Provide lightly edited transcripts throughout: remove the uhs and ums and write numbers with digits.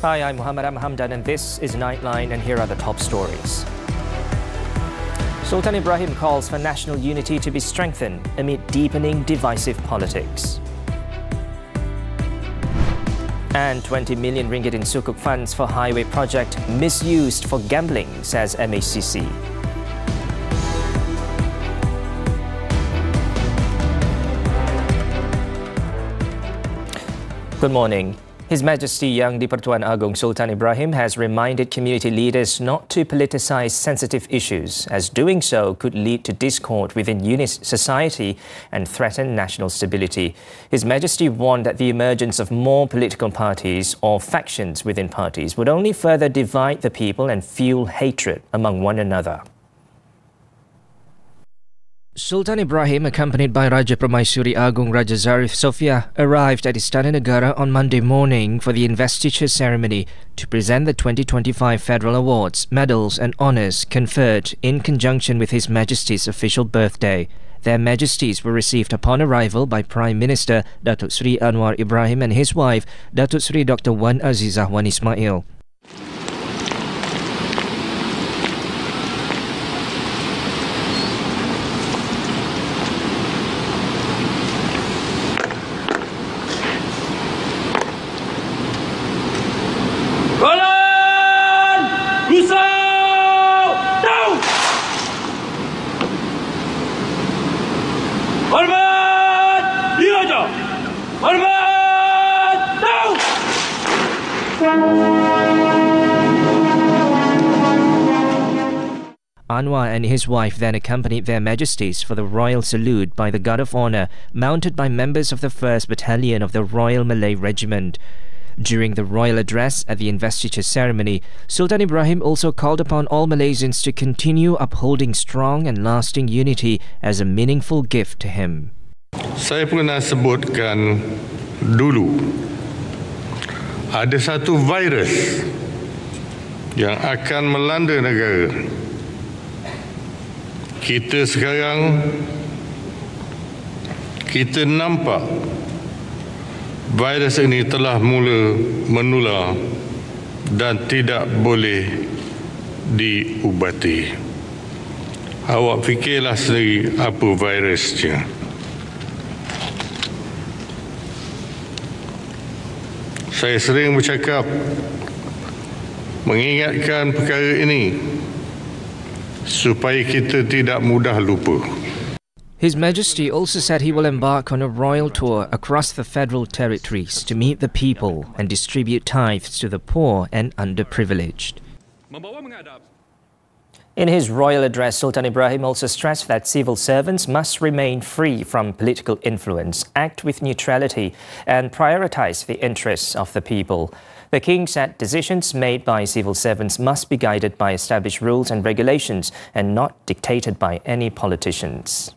Hi, I'm Muhammed. I'm Hamdan, and this is Nightline, and here are the top stories. Sultan Ibrahim calls for national unity to be strengthened amid deepening divisive politics. And 20 million ringgit in Sukuk funds for highway project misused for gambling, says MHCC. Good morning. His Majesty Yang di-Pertuan Agong Sultan Ibrahim has reminded community leaders not to politicize sensitive issues, as doing so could lead to discord within unit society and threaten national stability. His Majesty warned that the emergence of more political parties or factions within parties would only further divide the people and fuel hatred among one another. Sultan Ibrahim, accompanied by Raja Permaisuri Agong Raja Zarif Sofia, arrived at Istana Negara on Monday morning for the investiture ceremony to present the 2025 federal awards, medals and honours conferred in conjunction with His Majesty's official birthday. Their Majesties were received upon arrival by Prime Minister Datuk Sri Anwar Ibrahim and his wife, Datuk Sri Dr. Wan Azizah Wan Ismail. Anwar and his wife then accompanied their Majesties for the royal salute by the Guard of Honour, mounted by members of the 1st Battalion of the Royal Malay Regiment. During the royal address at the investiture ceremony, Sultan Ibrahim also called upon all Malaysians to continue upholding strong and lasting unity as a meaningful gift to him. Saya pernah sebutkan dulu, ada satu virus yang akan melanda negara. Kita sekarang, kita nampak virus ini telah mula menular dan tidak boleh diubati. Awak fikirlah sendiri apa virusnya. Saya sering bercakap, mengingatkan perkara ini supaya kita tidak mudah lupa. His Majesty also said he will embark on a royal tour across the federal territories to meet the people and distribute tithes to the poor and underprivileged. In his royal address, Sultan Ibrahim also stressed that civil servants must remain free from political influence, act with neutrality, and prioritize the interests of the people. The King said decisions made by civil servants must be guided by established rules and regulations and not dictated by any politicians.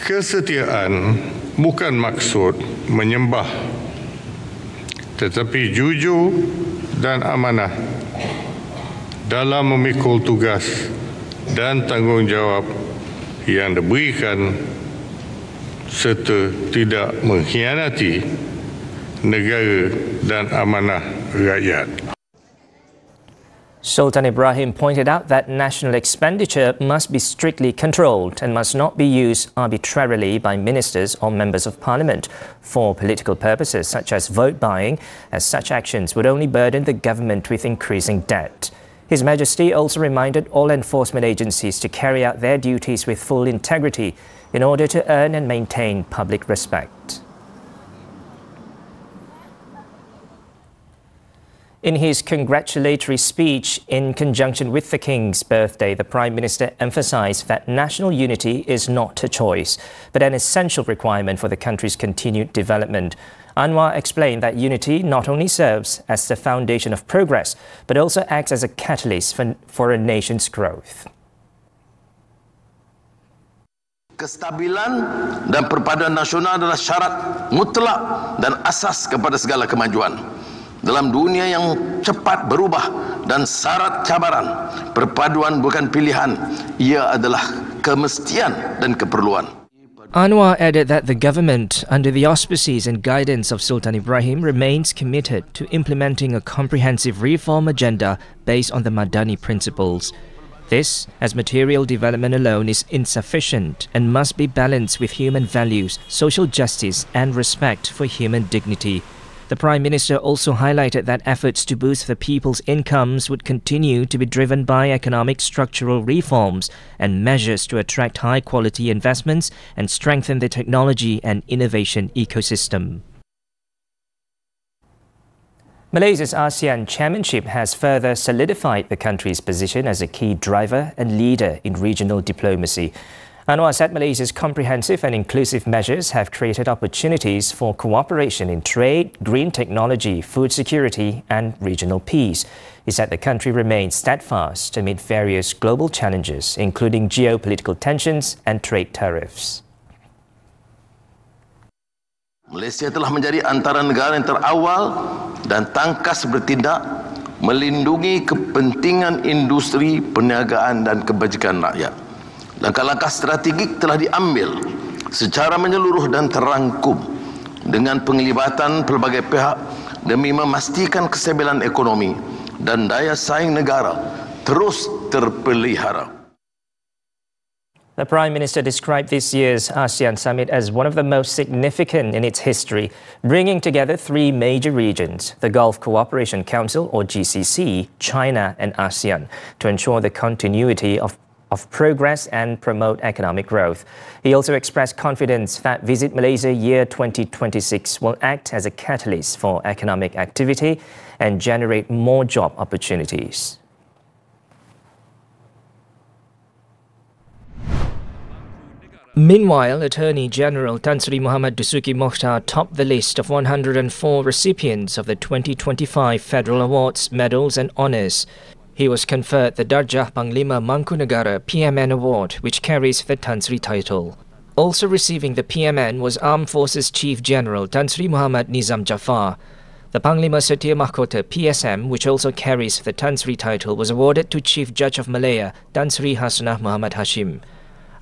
Kesetiaan bukan maksud menyembah, tetapi jujur dan amanah dalam memikul tugas dan tanggungjawab yang diberikan serta tidak mengkhianati negara dan amanah rakyat. Sultan Ibrahim pointed out that national expenditure must be strictly controlled and must not be used arbitrarily by ministers or members of parliament for political purposes such as vote buying, as such actions would only burden the government with increasing debt. His Majesty also reminded all enforcement agencies to carry out their duties with full integrity in order to earn and maintain public respect. In his congratulatory speech in conjunction with the King's birthday, the Prime Minister emphasized that national unity is not a choice, but an essential requirement for the country's continued development. Anwar explained that unity not only serves as the foundation of progress, but also acts as a catalyst for a nation's growth. Kestabilan dan perpaduan nasional adalah syarat mutlak dan asas kepada segala kemajuan. Dalam dunia yang cepat berubah dan syarat cabaran, perpaduan bukan pilihan, ia adalah kemestian dan keperluan. Anwar added that the government, under the auspices and guidance of Sultan Ibrahim, remains committed to implementing a comprehensive reform agenda based on the Madani principles. This, as material development alone is insufficient and must be balanced with human values, social justice and respect for human dignity. The Prime Minister also highlighted that efforts to boost the people's incomes would continue to be driven by economic structural reforms and measures to attract high-quality investments and strengthen the technology and innovation ecosystem. Malaysia's ASEAN chairmanship has further solidified the country's position as a key driver and leader in regional diplomacy. Anwar said Malaysia's comprehensive and inclusive measures have created opportunities for cooperation in trade, green technology, food security and regional peace. He said the country remains steadfast amid various global challenges, including geopolitical tensions and trade tariffs. Malaysia telah menjadi antara negara yang terawal dan tangkas bertindak melindungi kepentingan industri, perniagaan dan kebajikan rakyat. Langkah-langkah strategik telah diambil secara menyeluruh dan terangkum dengan penglibatan pelbagai pihak demi memastikan kestabilan ekonomi dan daya saing negara terus terpelihara. The Prime Minister described this year's ASEAN Summit as one of the most significant in its history, bringing together three major regions, the Gulf Cooperation Council or GCC, China and ASEAN, to ensure the continuity of progress and promote economic growth. He also expressed confidence that Visit Malaysia Year 2026 will act as a catalyst for economic activity and generate more job opportunities. Meanwhile, Attorney General Tan Sri Muhammad Dusuki Mokhtar topped the list of 104 recipients of the 2025 Federal Awards, Medals and Honours. He was conferred the Darjah Panglima Mangkunegara PMN Award, which carries the Tan Sri title. Also receiving the PMN was Armed Forces Chief General Tan Sri Muhammad Nizam Jaafar. The Panglima Setia Mahkota PSM, which also carries the Tan Sri title, was awarded to Chief Judge of Malaya Tan Sri Hasnah Muhammad Hashim.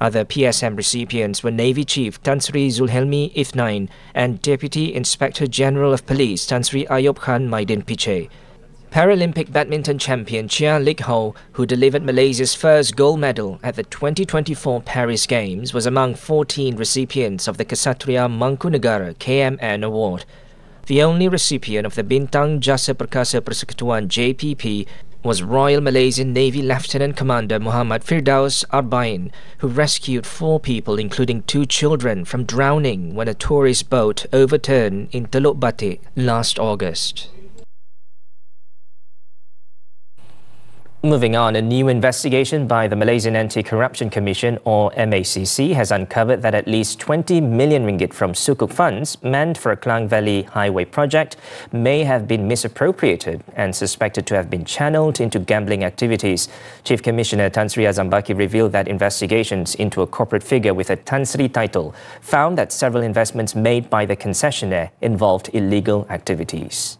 Other PSM recipients were Navy Chief Tan Sri Zulhelmi Ithnain and Deputy Inspector General of Police Tan Sri Ayub Khan Maidin Piche. Paralympic badminton champion Chia Lik Ho, who delivered Malaysia's first gold medal at the 2024 Paris Games, was among 14 recipients of the Ksatria Mangkunegara KMN Award. The only recipient of the Bintang Jasa Perkasa Persekutuan JPP was Royal Malaysian Navy Lieutenant Commander Muhammad Firdaus Arbain, who rescued 4 people, including 2 children, from drowning when a tourist boat overturned in Teluk Batik last August. Moving on, a new investigation by the Malaysian Anti-Corruption Commission or MACC has uncovered that at least 20 million ringgit from Sukuk funds meant for a Klang Valley highway project may have been misappropriated and suspected to have been channeled into gambling activities. Chief Commissioner Tan Sri Azambaki revealed that investigations into a corporate figure with a Tan Sri title found that several investments made by the concessionaire involved illegal activities.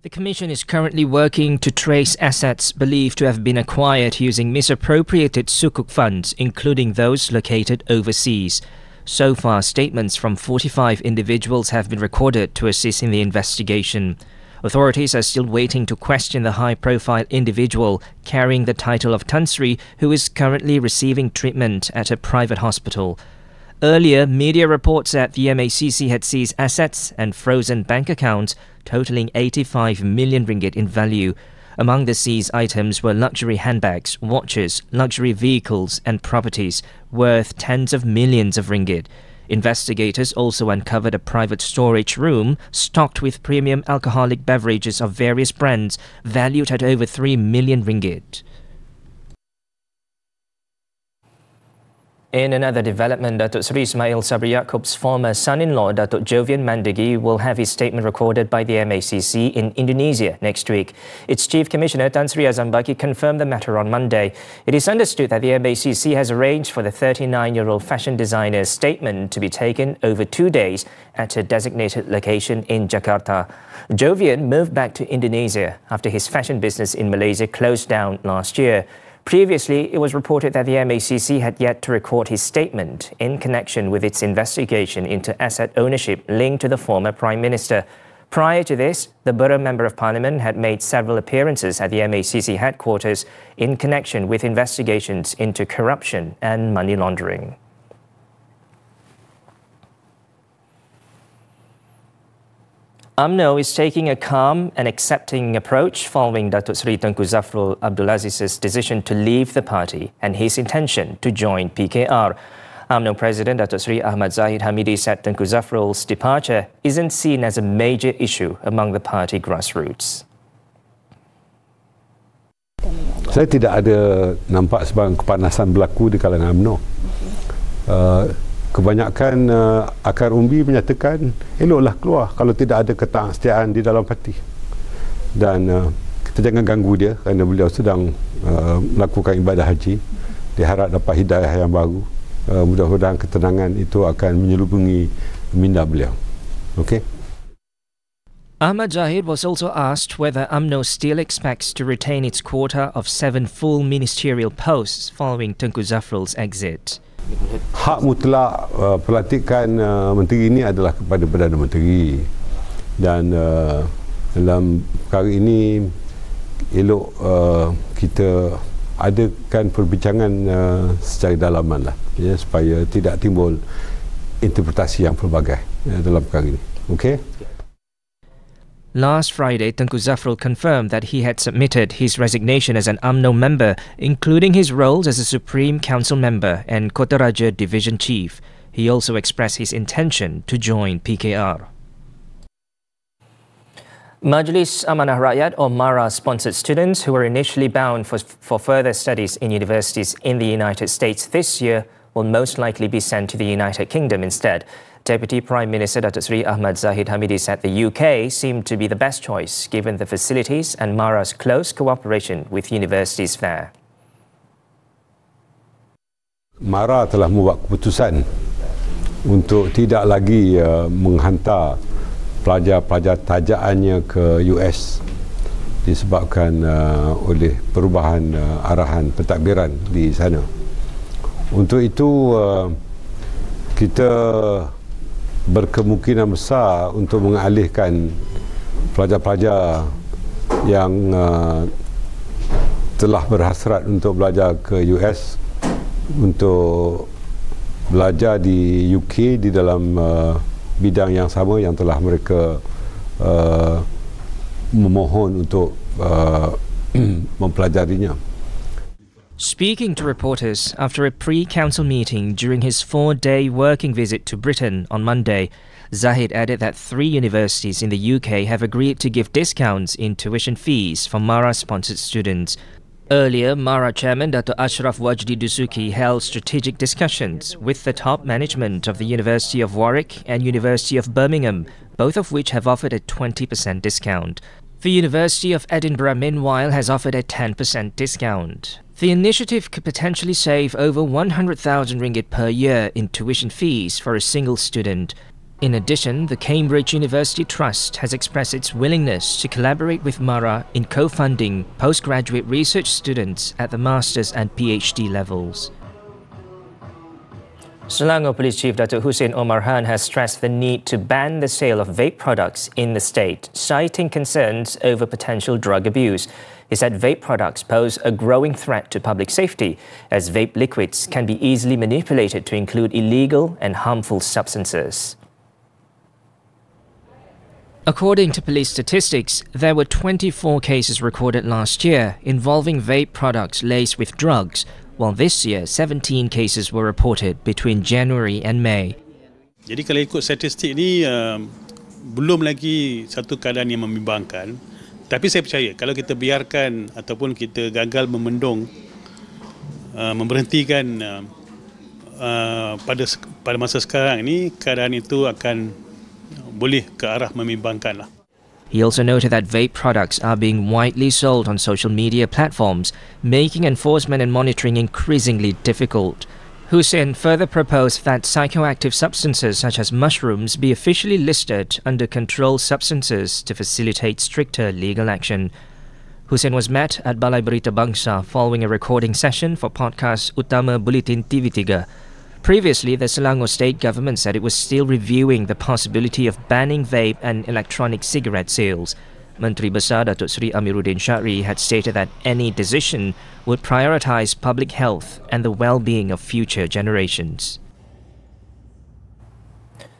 The Commission is currently working to trace assets believed to have been acquired using misappropriated Sukuk funds, including those located overseas. So far, statements from 45 individuals have been recorded to assist in the investigation. Authorities are still waiting to question the high-profile individual carrying the title of Tan Sri, who is currently receiving treatment at a private hospital. Earlier, media reports that the MACC had seized assets and frozen bank accounts totaling 85 million ringgit in value. Among the seized items were luxury handbags, watches, luxury vehicles and properties worth tens of millions of ringgit. Investigators also uncovered a private storage room stocked with premium alcoholic beverages of various brands valued at over 3 million ringgit. In another development, Datuk Seri Ismail Sabri Yaakob's former son-in-law, Datuk Jovian Mandagi, will have his statement recorded by the MACC in Indonesia next week. Its Chief Commissioner, Tan Sri Azambaki, confirmed the matter on Monday. It is understood that the MACC has arranged for the 39-year-old fashion designer's statement to be taken over 2 days at a designated location in Jakarta. Jovian moved back to Indonesia after his fashion business in Malaysia closed down last year. Previously, it was reported that the MACC had yet to record his statement in connection with its investigation into asset ownership linked to the former Prime Minister. Prior to this, the Borough Member of Parliament had made several appearances at the MACC headquarters in connection with investigations into corruption and money laundering. UMNO is taking a calm and accepting approach following Datuk Seri Tengku Zafrul Abdulaziz's decision to leave the party and his intention to join PKR. UMNO President Datuk Seri Ahmad Hamidi said Tengku Zafrul's departure isn't seen as a major issue among the party grassroots. Saya tidak ada nampak sebarang kepanasan berlaku di kalangan UMNO. Kebanyakan akar umbi menyatakan eloklah keluar kalau tidak ada ketaksetiaan di dalam parti, dan kita jangan ganggu dia kerana beliau sedang melakukan ibadah haji. Diharap dapat hidayah yang baru. Mudah-mudahan ketenangan itu akan menyelubungi minda beliau. Okey. Ahmad Zahid was also asked whether UMNO still expects to retain its quota of 7 full ministerial posts following Tengku Zafrul's exit. Hak mutlak pelantikan menteri ini adalah kepada Perdana Menteri, dan dalam perkara ini elok kita adakan perbincangan secara dalaman lah, ya, supaya tidak timbul interpretasi yang pelbagai dalam perkara ini. Okey. Last Friday, Tengku Zafrul confirmed that he had submitted his resignation as an UMNO member, including his roles as a Supreme Council member and Kota Raja Division Chief. He also expressed his intention to join PKR. Majlis Amanah Rakyat or MARA sponsored students who were initially bound for further studies in universities in the United States this year will most likely be sent to the United Kingdom instead. Deputy Prime Minister Datuk Seri Ahmad Hamidi said the UK seemed to be the best choice given the facilities and MARA's close cooperation with universities there. MARA telah membuat keputusan untuk tidak lagi menghantar pelajar-pelajar tajakannya ke US disebabkan oleh perubahan arahan pentadbiran di sana. Untuk itu kita berkemungkinan besar untuk mengalihkan pelajar-pelajar yang telah berhasrat untuk belajar ke US untuk belajar di UK di dalam bidang yang sama yang telah mereka memohon untuk mempelajarinya. Speaking to reporters after a pre-council meeting during his 4-day working visit to Britain on Monday, Zahid added that 3 universities in the UK have agreed to give discounts in tuition fees for MARA-sponsored students. Earlier, MARA chairman Dr. Ashraf Wajdi Dusuki held strategic discussions with the top management of the University of Warwick and University of Birmingham, both of which have offered a 20% discount. The University of Edinburgh, meanwhile, has offered a 10% discount. The initiative could potentially save over 100,000 ringgit per year in tuition fees for a single student. In addition, the Cambridge University Trust has expressed its willingness to collaborate with MARA in co-funding postgraduate research students at the master's and PhD levels. Selangor Police Chief Datuk Hussein Omar Khan has stressed the need to ban the sale of vape products in the state, citing concerns over potential drug abuse. He said vape products pose a growing threat to public safety, as vape liquids can be easily manipulated to include illegal and harmful substances. According to police statistics, there were 24 cases recorded last year involving vape products laced with drugs, while this year 17 cases were reported between January and May. Jadi kalau ikut statistik ni belum lagi satu keadaan yang membimbangkan. Tapi saya percaya kalau kita biarkan ataupun kita gagal memendung, memberhentikan pada masa sekarang ini, keadaan itu akan boleh ke arah membimbangkan lah. He also noted that vape products are being widely sold on social media platforms, making enforcement and monitoring increasingly difficult. Hussein further proposed that psychoactive substances such as mushrooms be officially listed under controlled substances to facilitate stricter legal action. Hussein was met at Balai Berita Bangsa following a recording session for podcast Utama Buletin TV3. Previously, the Selangor state government said it was still reviewing the possibility of banning vape and electronic cigarette sales. Menteri Besar Datuk Seri Amiruddin Syari had stated that any decision would prioritise public health and the well-being of future generations.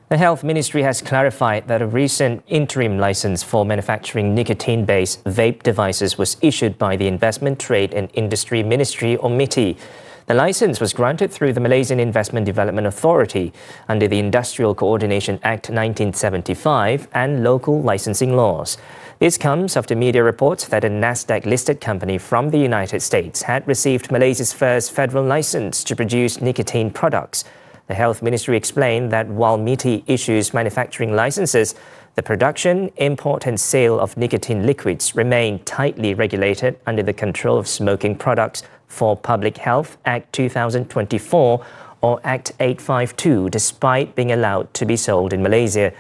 The Health Ministry has clarified that a recent interim licence for manufacturing nicotine-based vape devices was issued by the Investment, Trade and Industry Ministry or MITI. The licence was granted through the Malaysian Investment Development Authority under the Industrial Coordination Act 1975 and local licensing laws. This comes after media reports that a Nasdaq-listed company from the United States had received Malaysia's first federal licence to produce nicotine products. The Health Ministry explained that while MITI issues manufacturing licenses, the production, import and sale of nicotine liquids remain tightly regulated under the Control of Smoking Products for Public Health Act 2024 or Act 852, despite being allowed to be sold in Malaysia.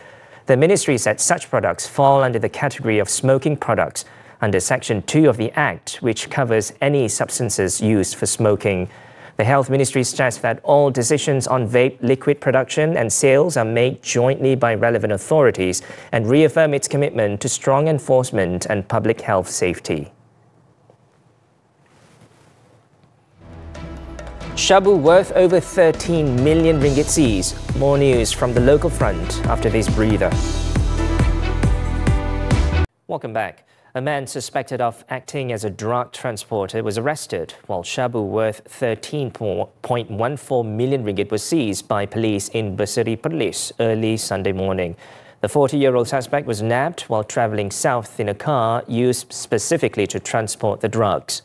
The ministry said such products fall under the category of smoking products under Section 2 of the Act, which covers any substances used for smoking. The Health Ministry stressed that all decisions on vape liquid production and sales are made jointly by relevant authorities and reaffirm its commitment to strong enforcement and public health safety. Shabu worth over 13 million ringgit seized. More news from the local front after this breather. Welcome back. A man suspected of acting as a drug transporter was arrested, while shabu worth 13.14 million ringgit was seized by police in Berseri Perlis early Sunday morning. The 40-year-old suspect was nabbed while travelling south in a car used specifically to transport the drugs.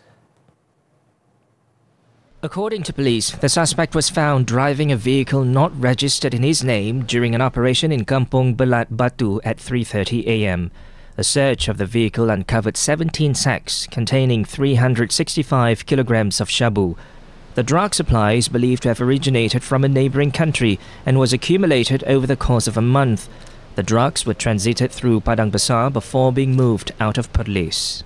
According to police, the suspect was found driving a vehicle not registered in his name during an operation in Kampung Belat Batu at 3:30 a.m. A search of the vehicle uncovered 17 sacks containing 365 kilograms of shabu. The drug supply is believed to have originated from a neighbouring country and was accumulated over the course of a month. The drugs were transited through Padang Besar before being moved out of Perlis.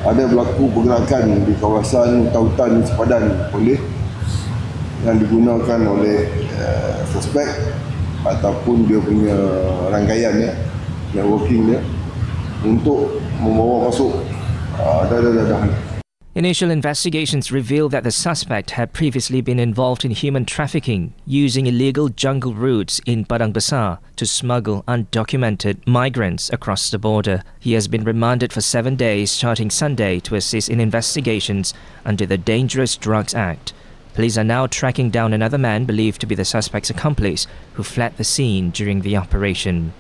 Ada berlaku pergerakan di kawasan tautan sepadan polis yang digunakan oleh suspek ataupun dia punya rangkaiannya, networkingnya untuk membawa masuk dadah-dadahan. Initial investigations revealed that the suspect had previously been involved in human trafficking, using illegal jungle routes in Padang Besar to smuggle undocumented migrants across the border. He has been remanded for 7 days starting Sunday to assist in investigations under the Dangerous Drugs Act. Police are now tracking down another man believed to be the suspect's accomplice who fled the scene during the operation.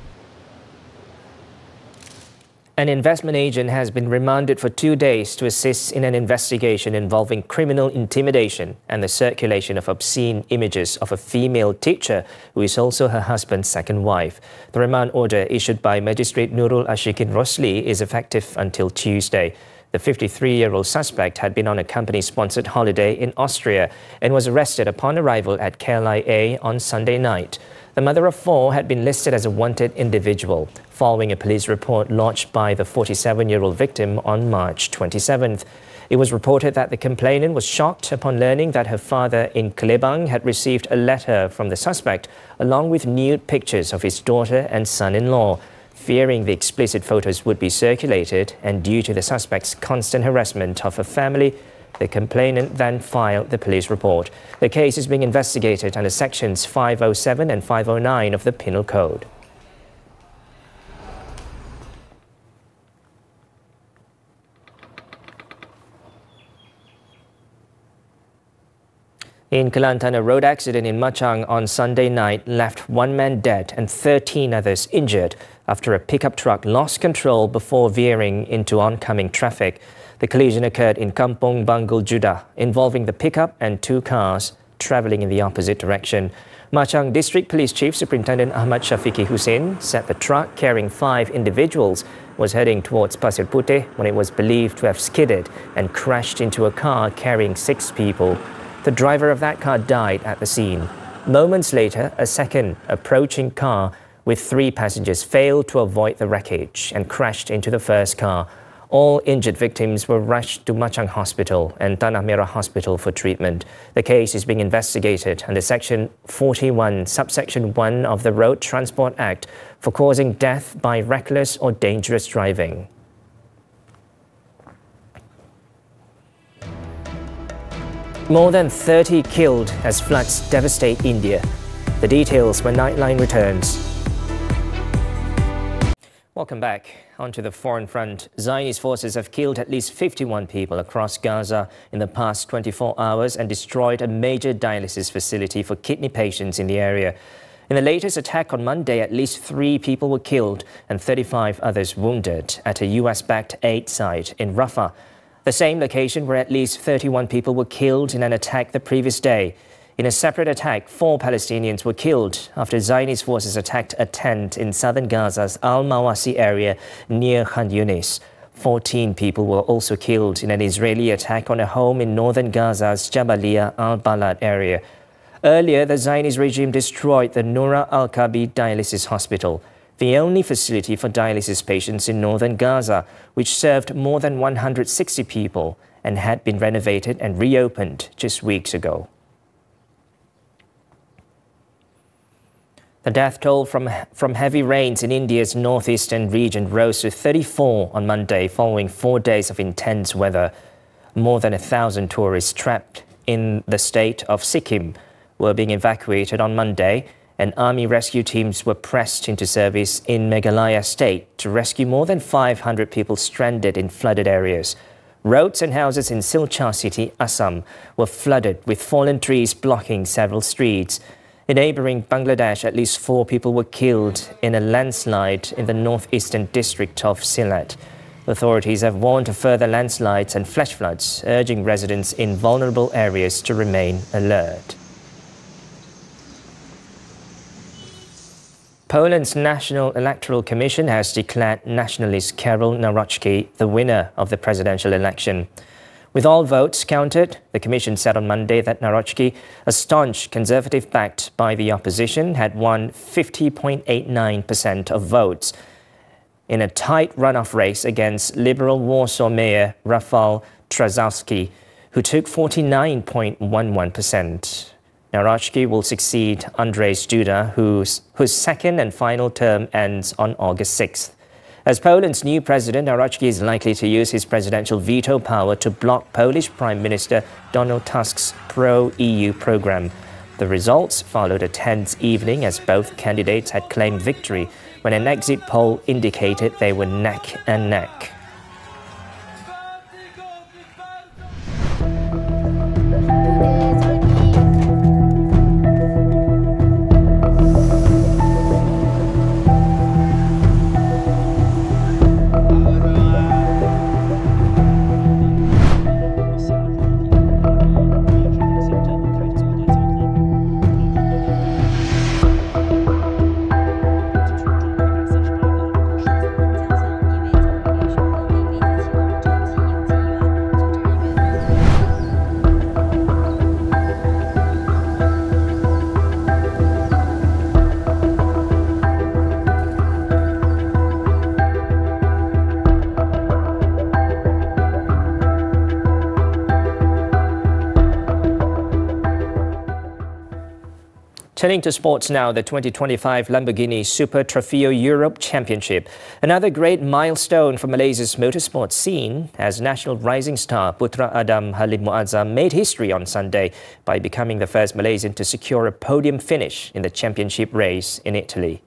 An investment agent has been remanded for 2 days to assist in an investigation involving criminal intimidation and the circulation of obscene images of a female teacher who is also her husband's second wife. The remand order issued by Magistrate Nurul Ashikin Rosli is effective until Tuesday. The 53-year-old suspect had been on a company-sponsored holiday in Austria and was arrested upon arrival at KLIA on Sunday night. The mother of 4 had been listed as a wanted individual, following a police report lodged by the 47-year-old victim on March 27th. It was reported that the complainant was shocked upon learning that her father in Klebang had received a letter from the suspect, along with nude pictures of his daughter and son-in-law. Fearing the explicit photos would be circulated, and due to the suspect's constant harassment of her family, the complainant then filed the police report. The case is being investigated under Sections 507 and 509 of the Penal Code. In Kelantan, a road accident in Machang on Sunday night left 1 man dead and 13 others injured after a pickup truck lost control before veering into oncoming traffic. The collision occurred in Kampung Bangul Judah, involving the pickup and 2 cars travelling in the opposite direction. Machang District Police Chief Superintendent Ahmad Shafiqi Hussein said the truck carrying 5 individuals was heading towards Pasir Puteh when it was believed to have skidded and crashed into a car carrying 6 people. The driver of that car died at the scene. Moments later, a second approaching car with 3 passengers failed to avoid the wreckage and crashed into the first car. All injured victims were rushed to Machang Hospital and Tanah Merah Hospital for treatment. The case is being investigated under Section 41, Subsection 1 of the Road Transport Act for causing death by reckless or dangerous driving. More than 30 killed as floods devastate India. The details when Nightline returns. Welcome back. Onto the foreign front. Zionist forces have killed at least 51 people across Gaza in the past 24 hours and destroyed a major dialysis facility for kidney patients in the area. In the latest attack on Monday, at least 3 people were killed and 35 others wounded at a US-backed aid site in Rafah, the same location where at least 31 people were killed in an attack the previous day. In a separate attack, 4 Palestinians were killed after Zionist forces attacked a tent in southern Gaza's Al-Mawasi area near Khan Yunis. 14 people were also killed in an Israeli attack on a home in northern Gaza's Jabalia al-Balad area. Earlier, the Zionist regime destroyed the Noura al-Kabi dialysis hospital, the only facility for dialysis patients in northern Gaza, which served more than 160 people and had been renovated and reopened just weeks ago. The death toll from heavy rains in India's northeastern region rose to 34 on Monday following 4 days of intense weather. More than 1,000 tourists trapped in the state of Sikkim were being evacuated on Monday, and army rescue teams were pressed into service in Meghalaya state to rescue more than 500 people stranded in flooded areas. Roads and houses in Silchar city, Assam, were flooded with fallen trees blocking several streets. In neighbouring Bangladesh, at least 4 people were killed in a landslide in the northeastern district of Sylhet. Authorities have warned of further landslides and flash floods, urging residents in vulnerable areas to remain alert. Poland's National Electoral Commission has declared nationalist Karol Nawrocki the winner of the presidential election. With all votes counted, the Commission said on Monday that Nawrocki, a staunch conservative backed by the opposition, had won 50.89% of votes in a tight runoff race against Liberal Warsaw Mayor Rafał Trzaskowski, who took 49.11%. Nawrocki will succeed Andrzej Duda, whose second and final term ends on August 6th. As Poland's new president, Nawrocki is likely to use his presidential veto power to block Polish Prime Minister Donald Tusk's pro-EU program. The results followed a tense evening as both candidates had claimed victory when an exit poll indicated they were neck and neck. Turning to sports now, the 2025 Lamborghini Super Trofeo Europe Championship. Another great milestone for Malaysia's motorsport scene as national rising star Putra Adam Halim Muazzam made history on Sunday by becoming the first Malaysian to secure a podium finish in the championship race in Italy.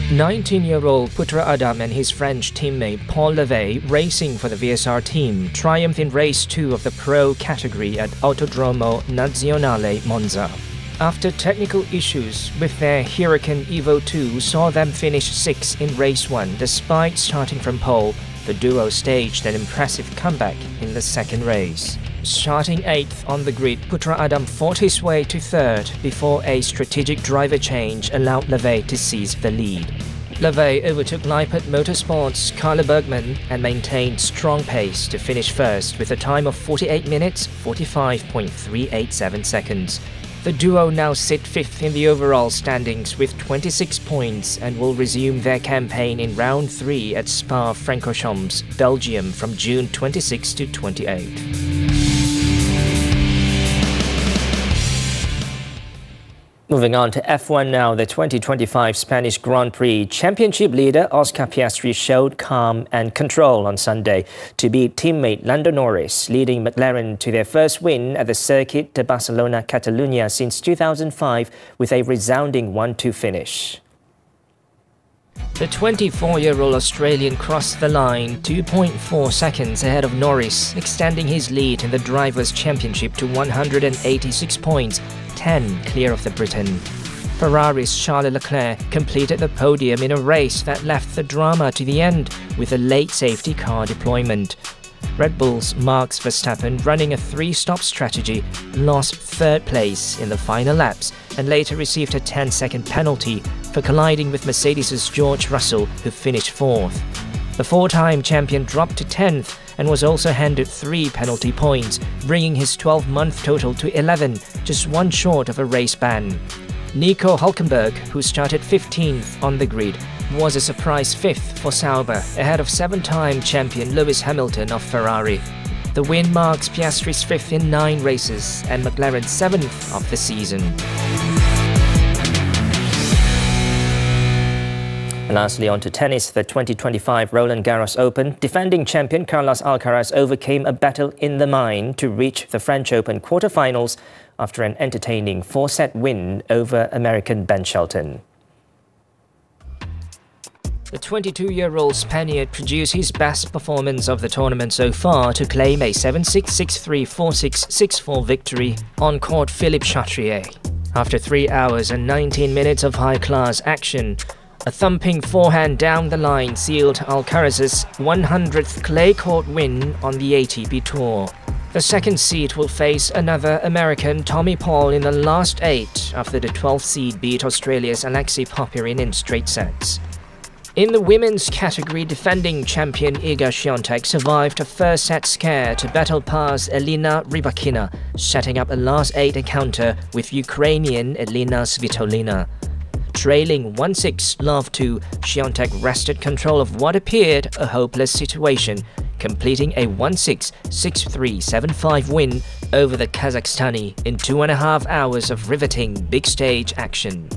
19-year-old Putra Adam and his French teammate Paul Levey, racing for the VSR team, triumphed in race 2 of the pro category at Autodromo Nazionale Monza. After technical issues with their Huracan Evo 2 saw them finish 6th in race 1 despite starting from pole, the duo staged an impressive comeback in the second race. Starting 8th on the grid, Putra Adam fought his way to 3rd before a strategic driver change allowed Levey to seize the lead. Levey overtook Lippert Motorsports' Carla Bergman and maintained strong pace to finish first with a time of 48 minutes 45.387 seconds. The duo now sit 5th in the overall standings with 26 points and will resume their campaign in round 3 at Spa-Francorchamps, Belgium from June 26 to 28. Moving on to F1 now, the 2025 Spanish Grand Prix Championship leader Oscar Piastri showed calm and control on Sunday to beat teammate Lando Norris, leading McLaren to their first win at the Circuit de Barcelona-Catalunya since 2005 with a resounding 1-2 finish. The 24-year-old Australian crossed the line 2.4 seconds ahead of Norris, extending his lead in the Drivers' Championship to 186 points, 10 clear of the Briton. Ferrari's Charles Leclerc completed the podium in a race that left the drama to the end with a late safety car deployment. Red Bull's Max Verstappen, running a 3-stop strategy, lost 3rd place in the final laps and later received a 10-second penalty for colliding with Mercedes' George Russell, who finished 4th. The 4-time champion dropped to 10th and was also handed 3 penalty points, bringing his 12-month total to 11, just 1 short of a race ban. Nico Hülkenberg, who started 15th on the grid, was a surprise 5th for Sauber, ahead of 7-time champion Lewis Hamilton of Ferrari. The win marks Piastri's 5th in 9 races and McLaren's 7th of the season. And lastly, on to tennis, the 2025 Roland Garros Open. Defending champion Carlos Alcaraz overcame a battle in the mind to reach the French Open quarterfinals after an entertaining 4-set win over American Ben Shelton. The 22-year-old Spaniard produced his best performance of the tournament so far to claim a 7-6, 6-3, 4-6, 6-4 victory on court Philippe Chatrier. After 3 hours and 19 minutes of high-class action, a thumping forehand down the line sealed Alcaraz's 100th clay court win on the ATP Tour. The second seed will face another American, Tommy Paul, in the last 8 after the 12th seed beat Australia's Alexei Popyrin in straight sets. In the women's category, defending champion Iga Świątek survived a first-set scare to battle past Elina Rybakina, setting up a last 8 encounter with Ukrainian Elina Svitolina. Trailing 1-6 love 2, Świątek wrested control of what appeared a hopeless situation, completing a 1-6, 6-3, 7-5 win over the Kazakhstani in 2.5 hours of riveting big stage action.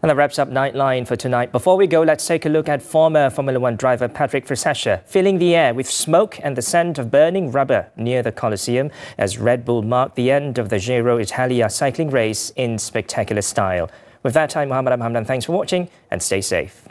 And that wraps up Nightline for tonight. Before we go, let's take a look at former Formula One driver Patrick Frisescher filling the air with smoke and the scent of burning rubber near the Colosseum as Red Bull marked the end of the Giro Italia cycling race in spectacular style. With that, I'm Muhammed. Hamdan. Thanks for watching and stay safe.